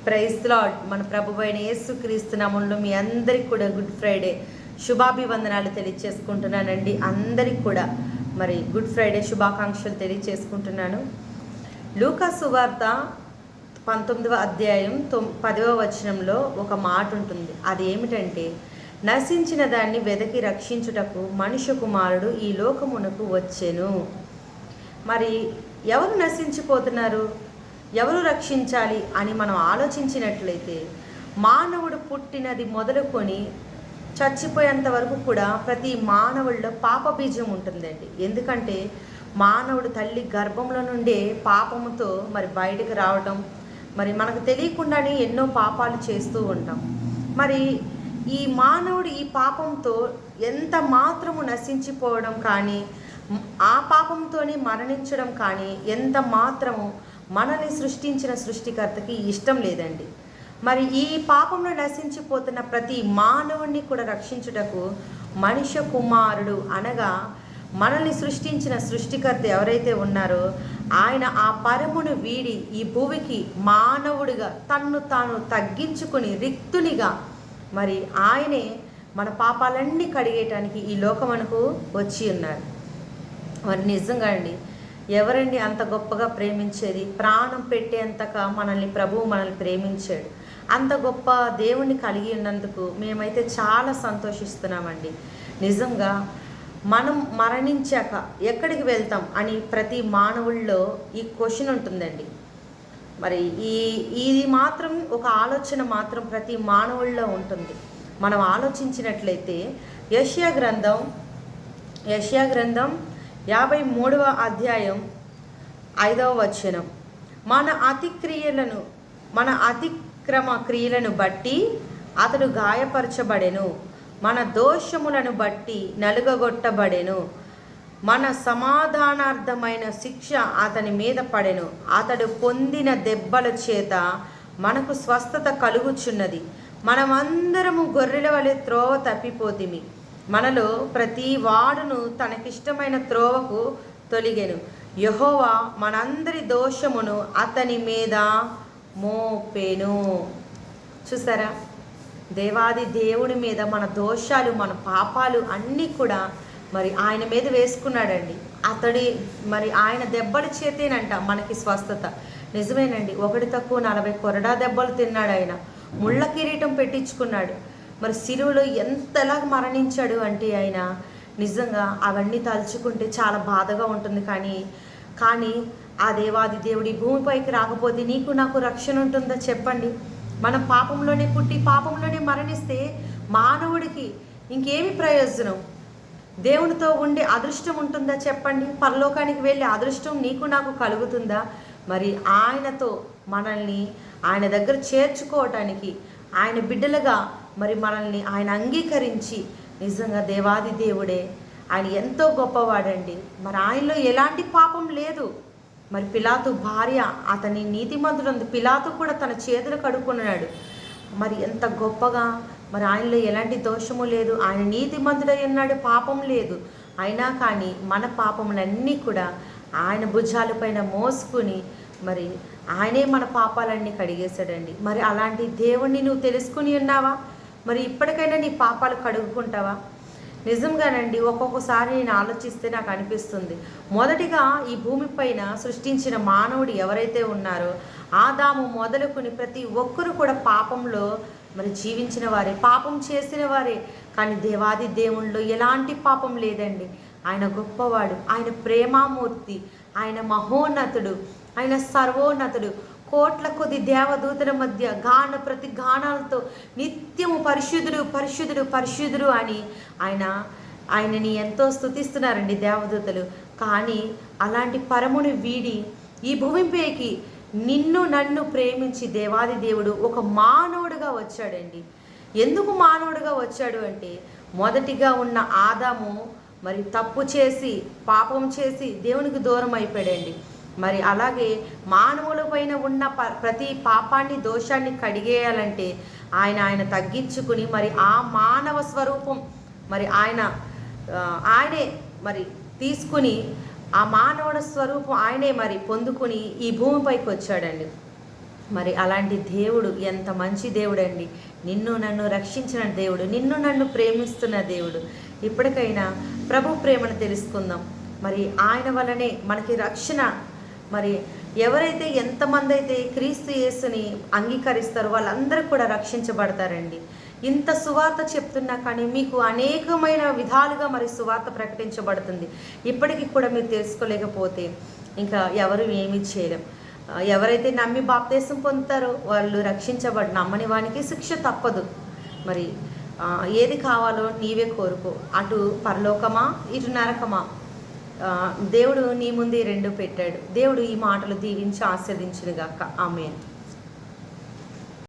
Praise lord. మన ప్రభువైన యేసుక్రీస్తు నామములో మీ అందరికి కూడా గుడ్ ఫ్రైడే శుభాభివందనాలు తెలియచేసుకుంటున్నానండి. అందరికి కూడా మరి గుడ్ ఫ్రైడే శుభాకాంక్షలు తెలియచేసుకుంటున్నాను. లూకా సువార్త 19వ అధ్యాయం 10వ వచనంలో ఒక మాట ఉంటుంది. అది ఏమిటంటే, నశించిన దాన్ని వెదకి రక్షించుటకు మనుష్య కుమారుడు ఈ లోకమునకు వచ్చెను. మరి ఎవరు నశించిపోతున్నారు, ఎవరు రక్షించాలి అని మనం ఆలోచించినట్లయితే, మానవుడు పుట్టినది మొదలుకొని చచ్చిపోయేంత వరకు కూడా ప్రతి మానవుల్లో పాప బీజం ఉంటుందండి. ఎందుకంటే మానవుడు తల్లి గర్భంలో నుండే పాపముతో మరి బయటకు రావటం, మరి మనకు తెలియకుండానే ఎన్నో పాపాలు చేస్తూ ఉంటాం. మరి ఈ మానవుడు ఈ పాపంతో ఎంత మాత్రము నశించిపోవడం కానీ, ఆ పాపంతోనే మరణించడం కానీ ఎంత మాత్రము మనల్ని సృష్టించిన సృష్టికర్తకి ఇష్టం లేదండి. మరి ఈ పాపంలో నశించిపోతున్న ప్రతి మానవుణ్ణి కూడా రక్షించుటకు మనుష్య కుమారుడు అనగా మనల్ని సృష్టించిన సృష్టికర్త ఎవరైతే ఉన్నారో ఆయన ఆ పరమును వీడి ఈ భూమికి మానవుడిగా తన్ను తాను తగ్గించుకుని రిక్తునిగా మరి ఆయనే మన పాపాలన్నీ కడిగేయటానికి ఈ లోకమునకు వచ్చి ఉన్నారు. మరి నిజంగా అండి, ఎవరండి అంత గొప్పగా ప్రేమించేది? ప్రాణం పెట్టేంతగా మనల్ని ప్రేమించాడు. అంత గొప్ప దేవుణ్ణి కలిగి ఉన్నందుకు మేమైతే చాలా సంతోషిస్తున్నామండి. నిజంగా మనం మరణించాక ఎక్కడికి వెళ్తాం అని ప్రతి మానవుల్లో ఈ క్వశ్చన్ ఉంటుందండి. మరి ఇది మాత్రం ఒక ఆలోచన మాత్రం ప్రతి మానవుల్లో ఉంటుంది. మనం ఆలోచించినట్లయితే యెషయా గ్రంథం 53వ అధ్యాయం 5వ వచనం, మన అతిక్రమ క్రియలను బట్టి అతడు గాయపరచబడెను, మన దోషములను బట్టి నలుగగొట్టబడెను, మన సమాధానార్థమైన శిక్ష అతని మీద పడెను, అతడు పొందిన దెబ్బల చేత మనకు స్వస్థత కలుగుచున్నది, మనమందరము గొర్రెల వలె త్రోవ తప్పిపోతిమి, మనలో ప్రతి వాడును తనకిష్టమైన త్రోవకు తొలిగెను, యెహోవా మనందరి దోషమును అతని మీద మోపెను. చూసారా, దేవాది దేవుని మీద మన దోషాలు, మన పాపాలు అన్నీ కూడా మరి ఆయన మీద వేసుకున్నాడండి. మరి ఆయన దెబ్బల చేతేనంట మనకి స్వస్థత. నిజమేనండి, 1 తక్కువ 40 కొరడా దెబ్బలు తిన్నాడు ఆయన. ముళ్ళ కిరీటం పెట్టించుకున్నాడు. మరి శిలువలో ఎంతలా మరణించాడు అంటే ఆయన, నిజంగా అవన్నీ తలుచుకుంటే చాలా బాధగా ఉంటుంది. కానీ ఆ దేవాది దేవుడి భూమిపైకి రాకపోతే నీకు నాకు రక్షణ ఉంటుందా చెప్పండి? మనం పాపంలోనే పుట్టి పాపంలోనే మరణిస్తే మానవుడికి ఇంకేమి ప్రయోజనం? దేవునితో ఉండే అదృష్టం ఉంటుందా చెప్పండి? పరలోకానికి వెళ్ళే అదృష్టం నీకు నాకు కలుగుతుందా? మరి ఆయనతో మనల్ని ఆయన దగ్గర చేర్చుకోవటానికి, ఆయన బిడ్డలుగా మరి మనల్ని ఆయన అంగీకరించి, నిజంగా దేవాది దేవుడే ఆయన ఎంతో గొప్పవాడండి. మరి ఆయనలో ఎలాంటి పాపం లేదు. మరి పిలాతు భార్య అతని నీతిమంతుడు, పిలాతు కూడా తన చేతులు కడుక్కున్నాడు. మరి ఎంత గొప్పగా, మరి ఆయనలో ఎలాంటి దోషము లేదు, ఆయన నీతిమంతుడై ఉన్నాడు, పాపం లేదు. అయినా కానీ మన పాపములన్నీ కూడా ఆయన భుజాలపైన మోసుకుని మరి ఆయనే మన పాపాలన్నీ కడిగేశాడండి. మరి అలాంటి దేవుణ్ణి నువ్వు తెలుసుకుని ఉన్నావా? మరి ఇప్పటికైనా నీ పాపాలు కడుగుకుంటావా? నిజంగానండి, ఒక్కొక్కసారి నేను ఆలోచిస్తే నాకు అనిపిస్తుంది, మొదటిగా ఈ భూమిపైన సృష్టించిన మానవుడు ఎవరైతే ఉన్నారో ఆదాము మొదలుకొని ప్రతి ఒక్కరు కూడా పాపంలో మరి జీవించిన వారే, పాపం చేసిన వారే. కానీ దేవాది దేవుళ్ళలో ఎలాంటి పాపం లేదండి. ఆయన గొప్పవాడు, ఆయన ప్రేమామూర్తి, ఆయన మహోన్నతుడు, ఆయన సర్వోన్నతుడు. కోట్ల కొద్ది దేవదూతల మధ్య ప్రతి గానాలతో నిత్యము పరిశుద్ధుడు పరిశుద్ధుడు పరిశుద్ధుడు అని ఆయనని ఎంతో స్తుతిస్తున్నారండి దేవదూతలు. కానీ అలాంటి పరముని వీడి ఈ భూమిపైకి నిన్ను నన్ను ప్రేమించి దేవాది దేవుడు ఒక మానవుడుగా వచ్చాడండి. ఎందుకు మానవుడుగా వచ్చాడు అంటే, మొదటిగా ఉన్న ఆదాము మరి తప్పు చేసి పాపం చేసి దేవునికి దూరం అయిపోయాడండి. మరి అలాగే మానవుల పైన ఉన్న ప్రతి పాపాన్ని, దోషాన్ని కడిగేయాలంటే ఆయన తగ్గించుకుని మరి ఆ మానవ స్వరూపం మరి ఆయనే మరి తీసుకుని ఆ మానవుల స్వరూపం ఆయనే మరి పొందుకుని ఈ భూమిపైకి వచ్చాడండి. మరి అలాంటి దేవుడు ఎంత మంచి దేవుడు అండి. నిన్ను నన్ను రక్షించిన దేవుడు, నిన్ను నన్ను ప్రేమిస్తున్న దేవుడు. ఇప్పటికైనా ప్రభు ప్రేమను తెలుసుకుందాం. మరి ఆయన వల్లనే మనకి రక్షణ. మరి ఎవరైతే ఎంతమంది అయితే క్రీస్తు యేసుని అంగీకరిస్తారో వాళ్ళందరూ కూడా రక్షించబడతారండి. ఇంత సువార్త చెప్తున్నా కానీ మీకు అనేకమైన విధాలుగా మరి సువార్త ప్రకటించబడుతుంది. ఇప్పటికీ కూడా మీరు తెలుసుకోలేకపోతే ఇంకా ఎవరు ఏమీ చేయలేం. ఎవరైతే నమ్మి బాప్తీసం పొందుతారో వాళ్ళు నమ్మని వానికి శిక్ష తప్పదు. మరి ఏది కావాలో నీవే కోరుకో. అటు పరలోకమా, ఇటు నరకమా, దేవుడు నీ ముందు రెండు పెట్టాడు. దేవుడు ఈ మాటలు దీవించి ఆశీర్వదించునుగాక. ఆమేన్.